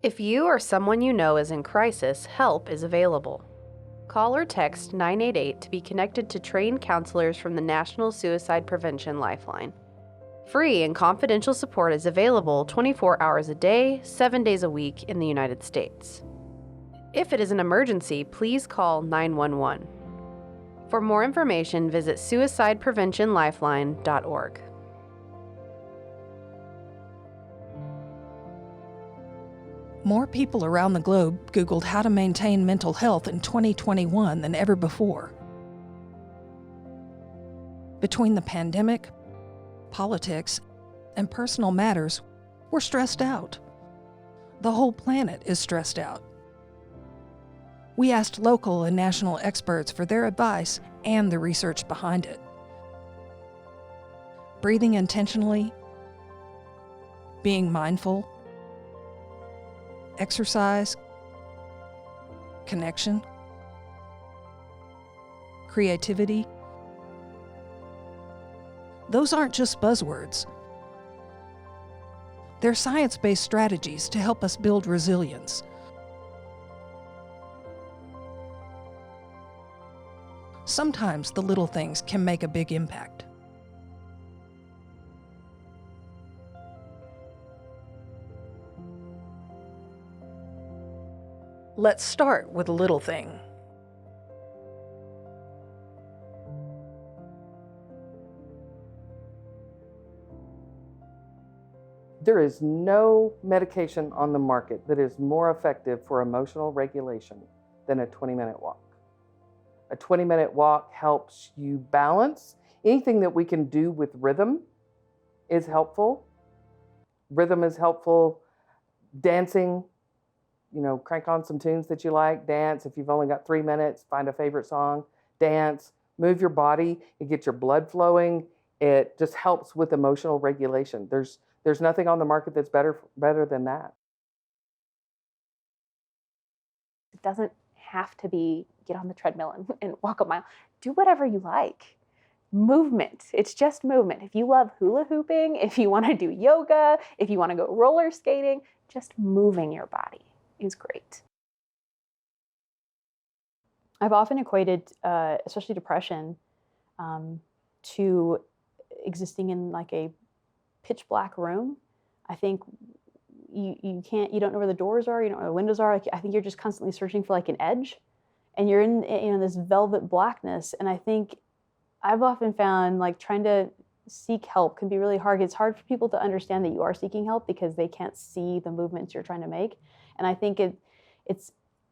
If you or someone you know is in crisis, help is available. Call or text 988 to be connected to trained counselors from the National Suicide Prevention Lifeline. Free and confidential support is available 24 hours a day, 7 days a week in the United States. If it is an emergency, please call 911. For more information, visit suicidepreventionlifeline.org. More people around the globe Googled how to maintain mental health in 2021 than ever before. Between the pandemic, politics, and personal matters, we're stressed out. The whole planet is stressed out. We asked local and national experts for their advice and the research behind it. Breathing intentionally, being mindful, exercise, connection, creativity. Those aren't just buzzwords. They're science-based strategies to help us build resilience. Sometimes the little things can make a big impact. Let's start with a little thing. There is no medication on the market that is more effective for emotional regulation than a 20-minute walk. A 20-minute walk helps you balance. Anything that we can do with rhythm is helpful. Rhythm is helpful. Dancing, crank on some tunes that you like, dance. If you've only got 3 minutes, find a favorite song, dance, move your body. It gets your blood flowing. It just helps with emotional regulation. There's nothing on the market that's better than that. It doesn't have to be get on the treadmill and walk a mile. Do whatever you like. Movement. It's just movement. If you love hula hooping, if you want to do yoga, if you want to go roller skating, just moving your body is great. I've often equated, especially depression, to existing in like a pitch black room. I think you don't know where the doors are, you don't know where the windows are. I think you're just constantly searching for like an edge, and you're in this velvet blackness. And I think I've often found like trying to seek help can be really hard. It's hard for people to understand that you are seeking help because they can't see the movements you're trying to make. And I think it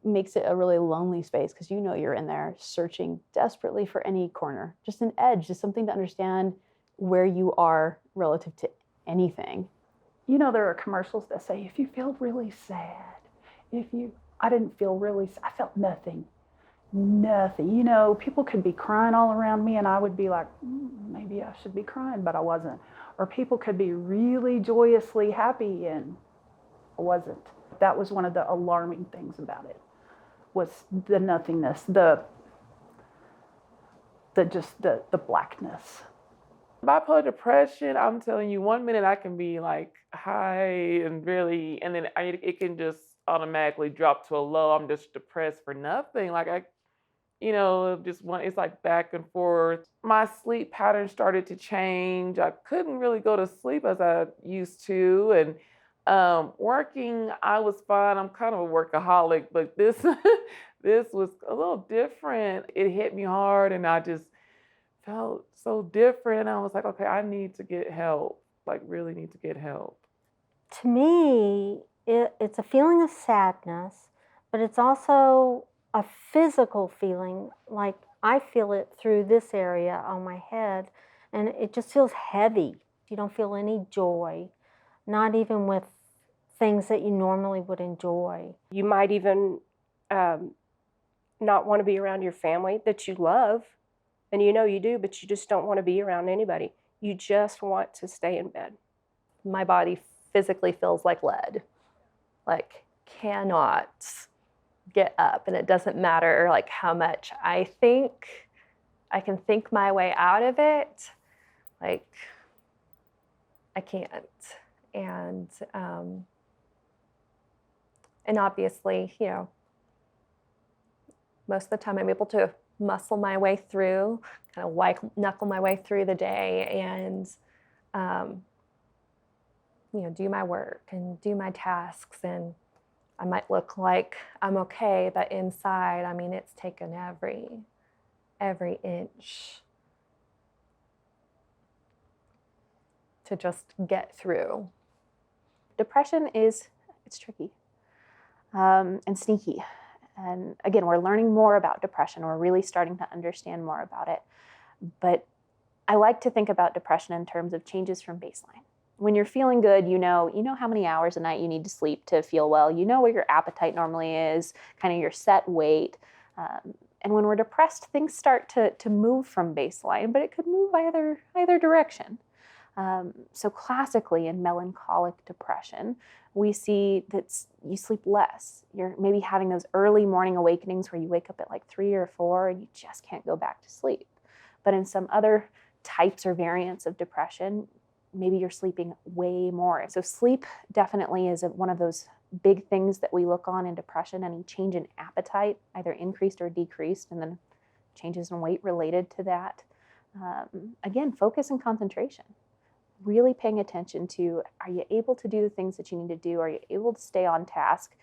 makes it a really lonely space because you're in there searching desperately for any corner, just an edge, just something to understand where you are relative to anything. There are commercials that say, if you feel really sad, I didn't feel really sad, I felt nothing. People could be crying all around me and I would be like, maybe I should be crying, but I wasn't. Or people could be really joyously happy and I wasn't. That was one of the alarming things about it, was the nothingness, the blackness. Bipolar depression, I'm telling you, 1 minute I can be like high and really, and then it can just automatically drop to a low. I'm just depressed for nothing. It's like back and forth. My sleep pattern started to change. I couldn't really go to sleep as I used to. And working, I was fine. I'm kind of a workaholic, but this was a little different. It hit me hard and I just felt so different. I was like, okay, I need to get help, really need to get help. To me, it's a feeling of sadness, but it's also a physical feeling. Like I feel it through this area on my head, and it just feels heavy. You don't feel any joy, not even with things that you normally would enjoy. You might even not want to be around your family that you love, and you do, but you just don't want to be around anybody. You just want to stay in bed. My body physically feels like lead, cannot get up, and it doesn't matter how much I think. I can think my way out of it. I can't. And And obviously, most of the time I'm able to muscle my way through, kind of white knuckle my way through the day and, do my work and do my tasks. And I might look like I'm okay, but inside, I mean, it's taken every inch to just get through. Depression it's tricky and sneaky. And again, we're learning more about depression. We're really starting to understand more about it. But I like to think about depression in terms of changes from baseline. When you're feeling good, you know how many hours a night you need to sleep to feel well. You know where your appetite normally is, kind of your set weight. And when we're depressed, things start to move from baseline, but it could move either direction. So classically in melancholic depression, we see that you sleep less. You're maybe having those early morning awakenings where you wake up at like 3 or 4 and you just can't go back to sleep. But in some other types or variants of depression, maybe you're sleeping way more. So sleep definitely is one of those big things that we look on in depression. Any change in appetite, either increased or decreased, and then changes in weight related to that. Again, focus and concentration. Really paying attention to, are you able to do the things that you need to do? Are you able to stay on task?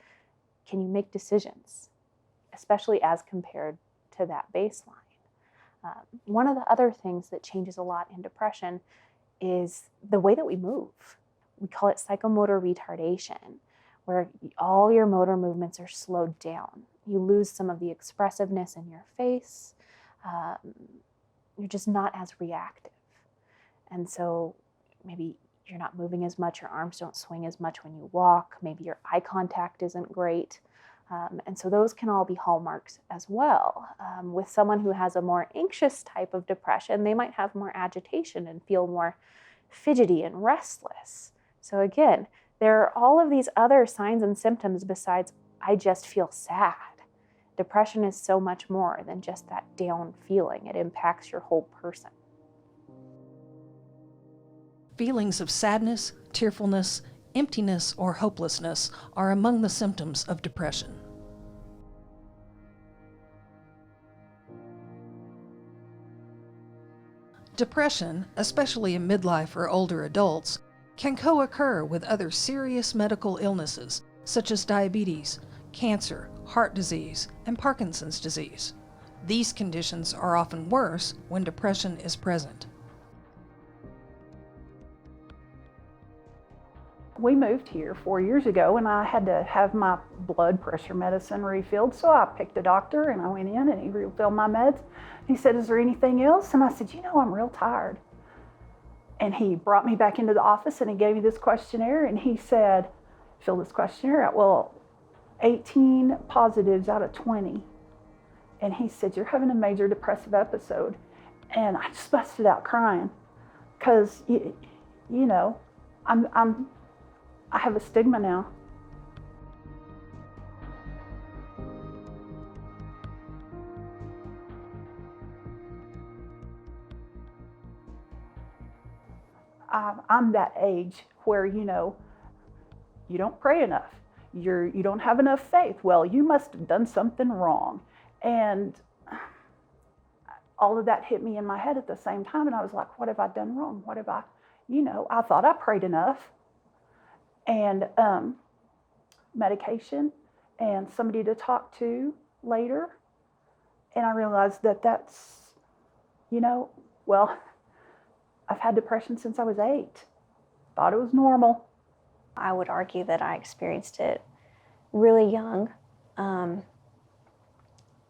Can you make decisions, especially as compared to that baseline? One of the other things that changes a lot in depression is the way that we move. We call it psychomotor retardation, where all your motor movements are slowed down. You lose some of the expressiveness in your face. You're just not as reactive. And so maybe you're not moving as much, your arms don't swing as much when you walk, maybe your eye contact isn't great. And so those can all be hallmarks as well. With someone who has a more anxious type of depression, they might have more agitation and feel more fidgety and restless. So again, there are all of these other signs and symptoms besides, I just feel sad. Depression is so much more than just that down feeling. It impacts your whole person. Feelings of sadness, tearfulness, emptiness, or hopelessness are among the symptoms of depression. Depression, especially in midlife or older adults, can co-occur with other serious medical illnesses such as diabetes, cancer, heart disease, and Parkinson's disease. These conditions are often worse when depression is present. We moved here 4 years ago and I had to have my blood pressure medicine refilled. So I picked a doctor and I went in and he refilled my meds. He said, "Is there anything else?" And I said, "I'm real tired." And he brought me back into the office and he gave me this questionnaire and he said, "Fill this questionnaire out." Well, 18 positives out of 20. And he said, "You're having a major depressive episode." And I just busted out crying because, I have a stigma now. I'm that age where, you don't pray enough. You don't have enough faith. Well, you must have done something wrong. And all of that hit me in my head at the same time. And I was like, what have I done wrong? What have I thought I prayed enough. And medication and somebody to talk to later. And I realized that's, I've had depression since I was 8. Thought it was normal. I would argue that I experienced it really young.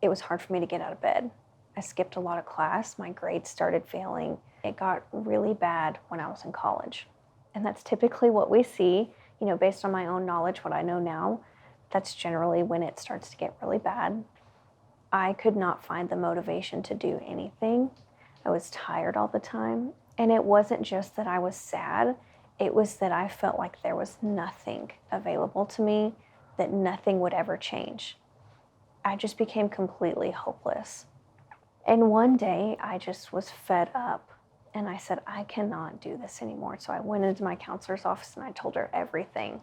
It was hard for me to get out of bed. I skipped a lot of class. My grades started failing. It got really bad when I was in college. And that's typically what we see, based on my own knowledge, what I know now, that's generally when it starts to get really bad. I could not find the motivation to do anything. I was tired all the time. And it wasn't just that I was sad, it was that I felt like there was nothing available to me, that nothing would ever change. I just became completely hopeless. And one day I just was fed up and I said, I cannot do this anymore. So I went into my counselor's office and I told her everything.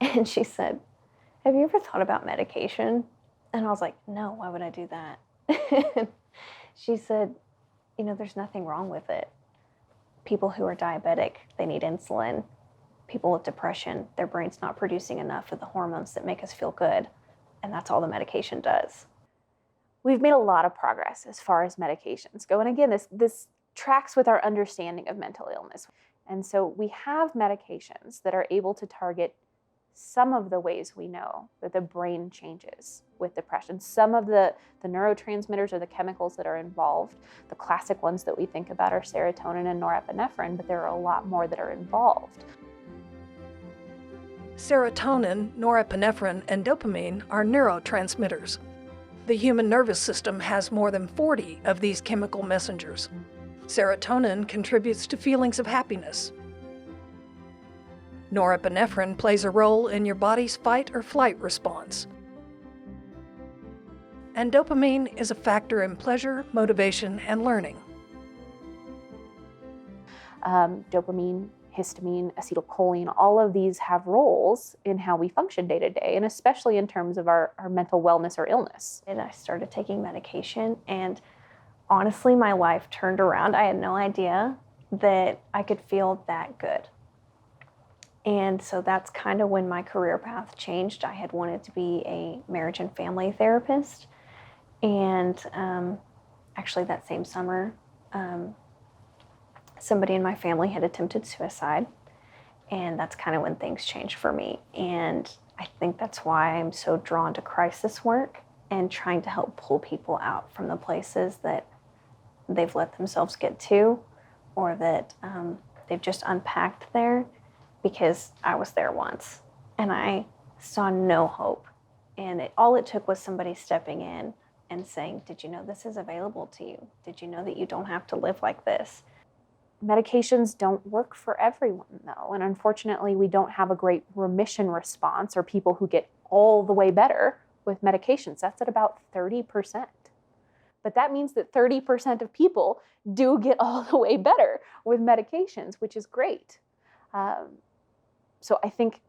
And she said, have you ever thought about medication? And I was like, no, why would I do that? She said, you know, there's nothing wrong with it. People who are diabetic, they need insulin. People with depression, their brain's not producing enough of the hormones that make us feel good. And that's all the medication does. We've made a lot of progress as far as medications go. And again, this tracks with our understanding of mental illness. And so we have medications that are able to target some of the ways we know that the brain changes with depression, some of the neurotransmitters or the chemicals that are involved. The classic ones that we think about are serotonin and norepinephrine, but there are a lot more that are involved. Serotonin, norepinephrine, and dopamine are neurotransmitters. The human nervous system has more than 40 of these chemical messengers. Serotonin contributes to feelings of happiness. Norepinephrine plays a role in your body's fight or flight response. And dopamine is a factor in pleasure, motivation, and learning. Dopamine, histamine, acetylcholine, all of these have roles in how we function day to day, and especially in terms of our mental wellness or illness. And I started taking medication, and honestly, my life turned around. I had no idea that I could feel that good. And so that's kind of when my career path changed. I had wanted to be a marriage and family therapist. And actually that same summer, somebody in my family had attempted suicide. And that's kind of when things changed for me. And I think that's why I'm so drawn to crisis work and trying to help pull people out from the places that they've let themselves get to, or that they've just unpacked there, because I was there once and I saw no hope. And all it took was somebody stepping in and saying, did you know this is available to you? Did you know that you don't have to live like this? Medications don't work for everyone, though. And unfortunately, we don't have a great remission response or people who get all the way better with medications. That's at about 30%. But that means that 30% of people do get all the way better with medications, which is great. So I think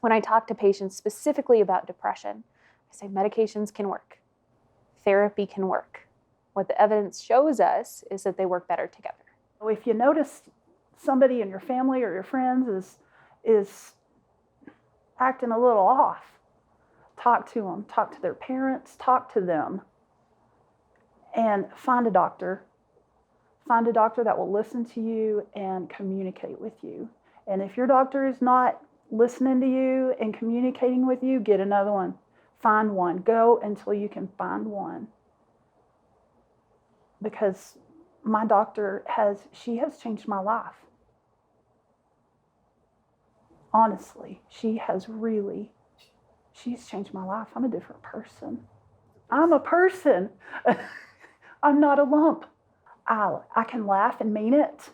when I talk to patients specifically about depression, I say medications can work. Therapy can work. What the evidence shows us is that they work better together. If you notice somebody in your family or your friends is acting a little off, talk to them, talk to their parents, talk to them, and find a doctor. Find a doctor that will listen to you and communicate with you. And if your doctor is not listening to you and communicating with you, get another one. Find one. Go until you can find one. Because my doctor has changed my life. Honestly, she's changed my life. I'm a different person. I'm a person. I'm not a lump. I can laugh and mean it.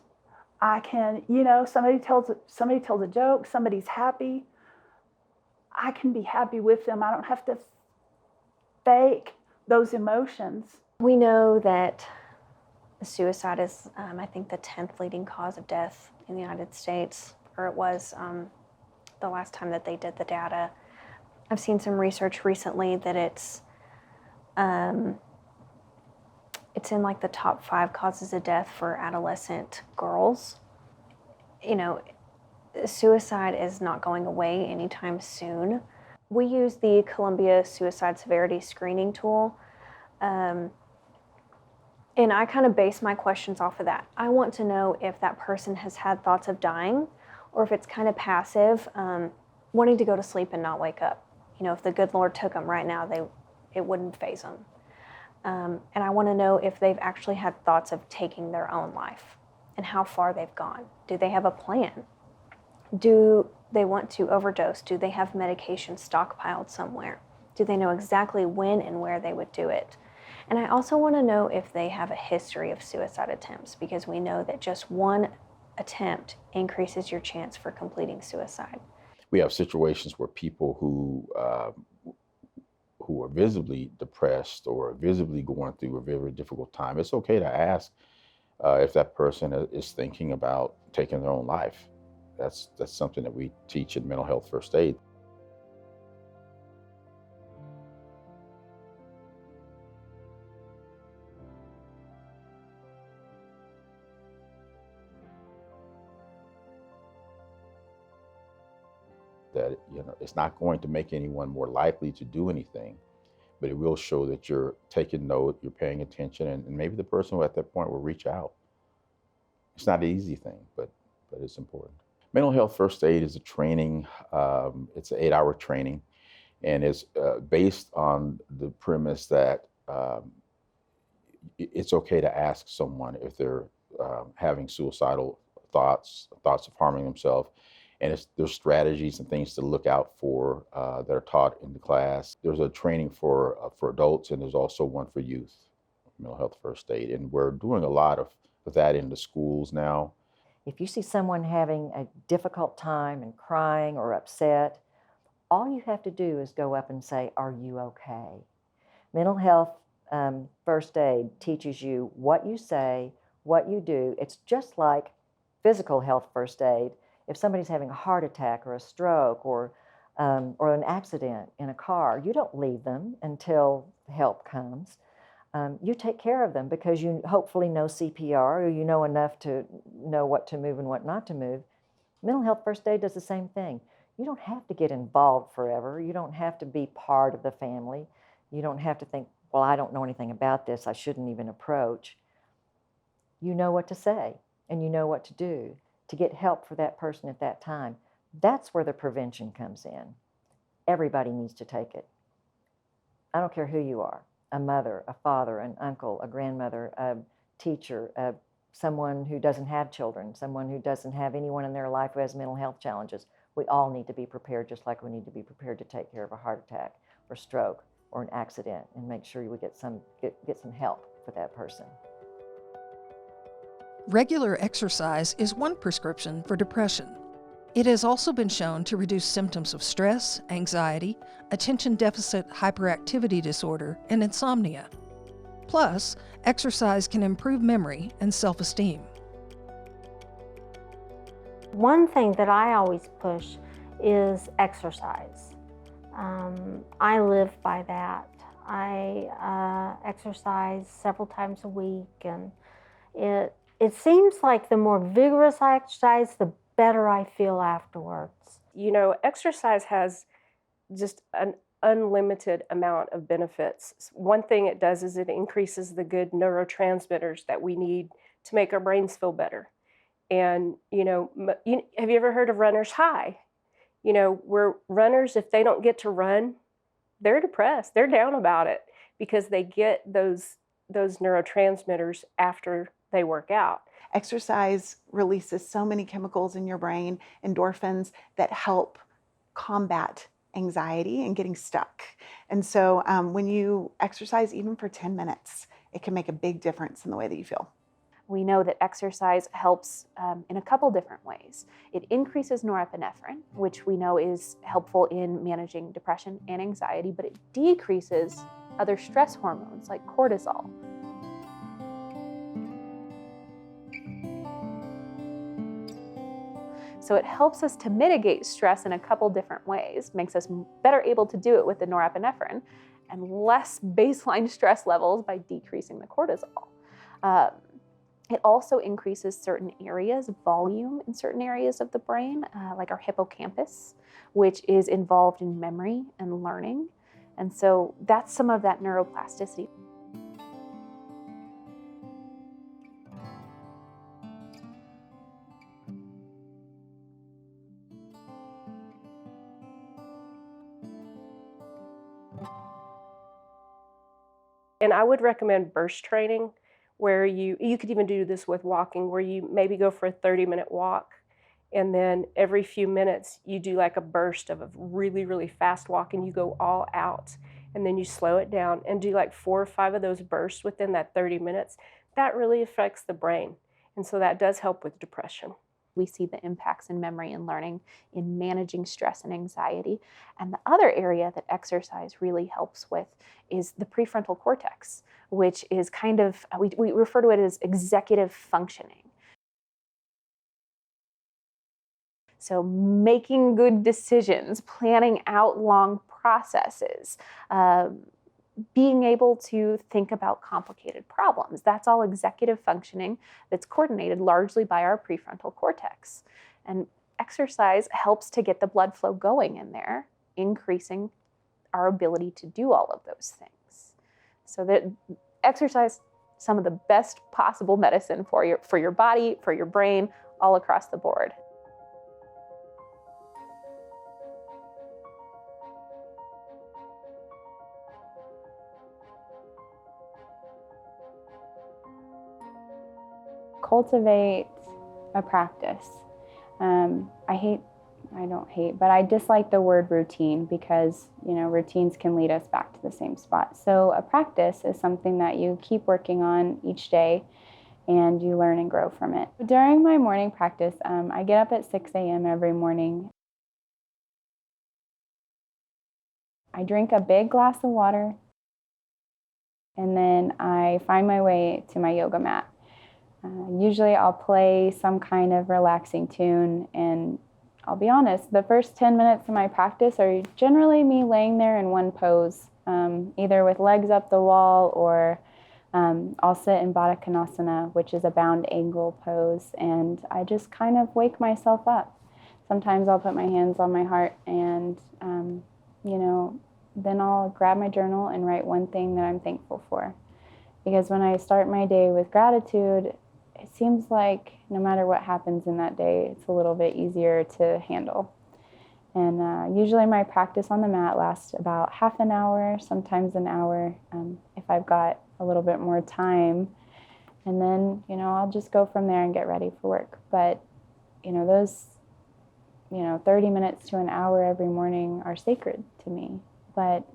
I can, somebody tells a joke, somebody's happy. I can be happy with them. I don't have to fake those emotions. We know that suicide is, I think, the 10th leading cause of death in the United States, or it was the last time that they did the data. I've seen some research recently that it's in like the top 5 causes of death for adolescent girls. Suicide is not going away anytime soon. We use the Columbia Suicide Severity Screening Tool, and I kind of base my questions off of that. I want to know if that person has had thoughts of dying, or if it's kind of passive, wanting to go to sleep and not wake up. If the good Lord took them right now, it wouldn't faze them. And I want to know if they've actually had thoughts of taking their own life and how far they've gone. Do they have a plan? Do they want to overdose? Do they have medication stockpiled somewhere? Do they know exactly when and where they would do it? And I also want to know if they have a history of suicide attempts, because we know that just one attempt increases your chance for completing suicide. We have situations where people who are visibly depressed or visibly going through a very difficult time, it's okay to ask if that person is thinking about taking their own life. That's something that we teach in mental health first aid. that, you know, it's not going to make anyone more likely to do anything, but it will show that you're taking note, you're paying attention, and maybe the person who at that point will reach out. It's not an easy thing, but it's important. Mental health first aid is a training. It's an 8-hour training, and it's based on the premise that it's okay to ask someone if they're having suicidal thoughts of harming themselves. And there's strategies and things to look out for that are taught in the class. There's a training for adults, and there's also one for youth, mental health first aid. And we're doing a lot of that in the schools now. If you see someone having a difficult time and crying or upset, all you have to do is go up and say, "Are you okay?" Mental health first aid teaches you what you say, what you do. It's just like physical health first aid. If somebody's having a heart attack or a stroke or an accident in a car, you don't leave them until help comes. You take care of them because you hopefully know CPR, or you know enough to know what to move and what not to move. Mental health first aid does the same thing. You don't have to get involved forever. You don't have to be part of the family. You don't have to think, well, I don't know anything about this, I shouldn't even approach. You know what to say, and you know what to do to get help for that person at that time. That's where the prevention comes in. Everybody needs to take it. I don't care who you are, a mother, a father, an uncle, a grandmother, a teacher, someone who doesn't have children, someone who doesn't have anyone in their life who has mental health challenges. We all need to be prepared, just like we need to be prepared to take care of a heart attack or stroke or an accident, and make sure we get some help for that person. Regular exercise is one prescription for depression. It has also been shown to reduce symptoms of stress, anxiety, attention deficit hyperactivity disorder, and insomnia. Plus, exercise can improve memory and self-esteem. One thing that I always push is exercise. I live by that. I exercise several times a week, and it seems like the more vigorous I exercise, the better I feel afterwards. You know, exercise has just an unlimited amount of benefits. One thing it does is it increases the good neurotransmitters that we need to make our brains feel better. And, have you ever heard of runner's high? You know, where runners, if they don't get to run, they're depressed. They're down about it because they get those neurotransmitters after they work out. Exercise releases so many chemicals in your brain, endorphins, that help combat anxiety and getting stuck. And so when you exercise even for 10 minutes, it can make a big difference in the way that you feel. We know that exercise helps in a couple different ways. It increases norepinephrine, which we know is helpful in managing depression and anxiety, but it decreases other stress hormones like cortisol. So it helps us to mitigate stress in a couple different ways, makes us better able to do it with the norepinephrine, and less baseline stress levels by decreasing the cortisol. It also increases certain areas, volume in certain areas of the brain, like our hippocampus, which is involved in memory and learning. And so that's some of that neuroplasticity. And I would recommend burst training, where you could even do this with walking, where you maybe go for a 30-minute walk, and then every few minutes you do like a burst of a really, really fast walk, and you go all out, and then you slow it down and do like 4 or 5 of those bursts within that 30 minutes. That really affects the brain, and so that does help with depression. We see the impacts in memory and learning, in managing stress and anxiety. And the other area that exercise really helps with is the prefrontal cortex, which is kind of, we refer to it as executive functioning. So making good decisions, planning out long processes, being able to think about complicated problems. That's all executive functioning that's coordinated largely by our prefrontal cortex. And exercise helps to get the blood flow going in there, increasing our ability to do all of those things. So that exercise, some of the best possible medicine for your body, for your brain, all across the board. Cultivate a practice. I dislike the word routine because, routines can lead us back to the same spot. So a practice is something that you keep working on each day and you learn and grow from it. During my morning practice, I get up at 6 a.m. every morning. I drink a big glass of water and then I find my way to my yoga mat. Usually I'll play some kind of relaxing tune, and I'll be honest, the first 10 minutes of my practice are generally me laying there in one pose, either with legs up the wall or I'll sit in Baddha Konasana, which is a bound angle pose, and I just kind of wake myself up. Sometimes I'll put my hands on my heart and, then I'll grab my journal and write one thing that I'm thankful for. Because when I start my day with gratitude, it seems like no matter what happens in that day, it's a little bit easier to handle. And usually my practice on the mat lasts about half an hour, sometimes an hour, if I've got a little bit more time. And then, I'll just go from there and get ready for work. But, those, 30 minutes to an hour every morning are sacred to me. But,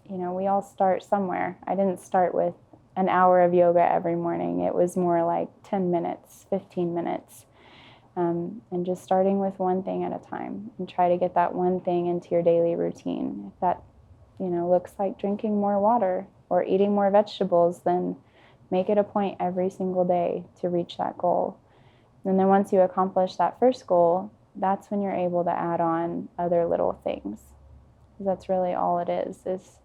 we all start somewhere. I didn't start with an hour of yoga every morning. It was more like 10 minutes, 15 minutes. And just starting with one thing at a time and try to get that one thing into your daily routine. If that, looks like drinking more water or eating more vegetables, then make it a point every single day to reach that goal. And then once you accomplish that first goal, that's when you're able to add on other little things. That's really all it is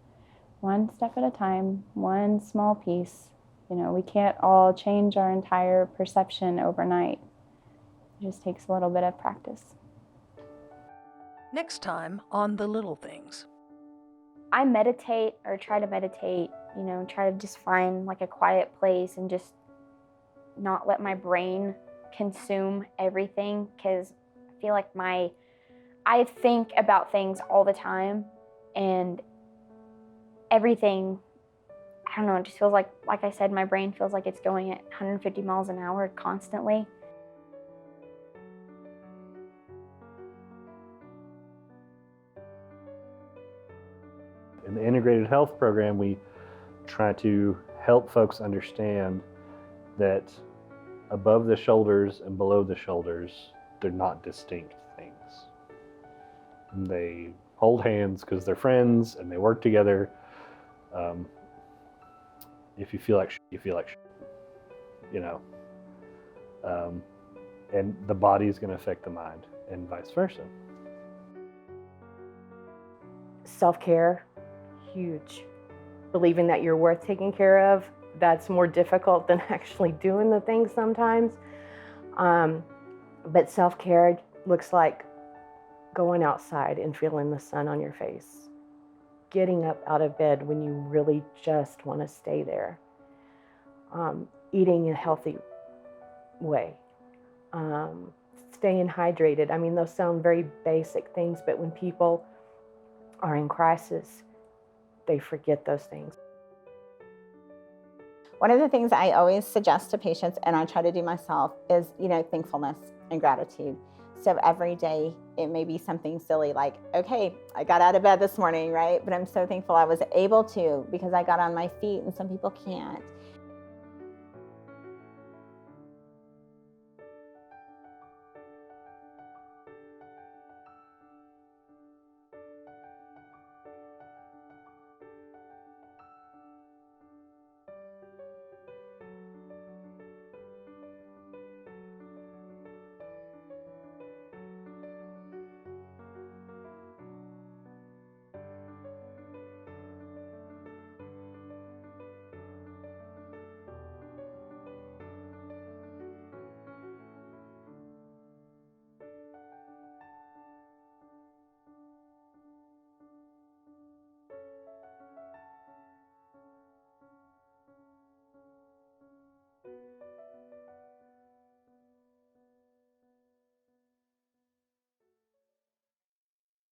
one step at a time, one small piece. We can't all change our entire perception overnight. It just takes a little bit of practice. Next time on The Little Things. I meditate or try to meditate, try to just find like a quiet place and just not let my brain consume everything, because I feel like I think about things all the time, and everything, I don't know, it just feels like I said, my brain feels like it's going at 150 miles an hour constantly. In the integrated health program, we try to help folks understand that above the shoulders and below the shoulders, they're not distinct things. They hold hands because they're friends and they work together. If you feel like shit, you feel like shit, and the body is going to affect the mind and vice versa. Self-care, huge. Believing that you're worth taking care of, that's more difficult than actually doing the things sometimes. But self-care looks like going outside and feeling the sun on your face. Getting up out of bed when you really just want to stay there. Eating a healthy way. Staying hydrated. I mean, those sound very basic things, but when people are in crisis, they forget those things. One of the things I always suggest to patients, and I try to do myself, is, thankfulness and gratitude. So every day it may be something silly like, okay, I got out of bed this morning, right? But I'm so thankful I was able to, because I got on my feet and some people can't.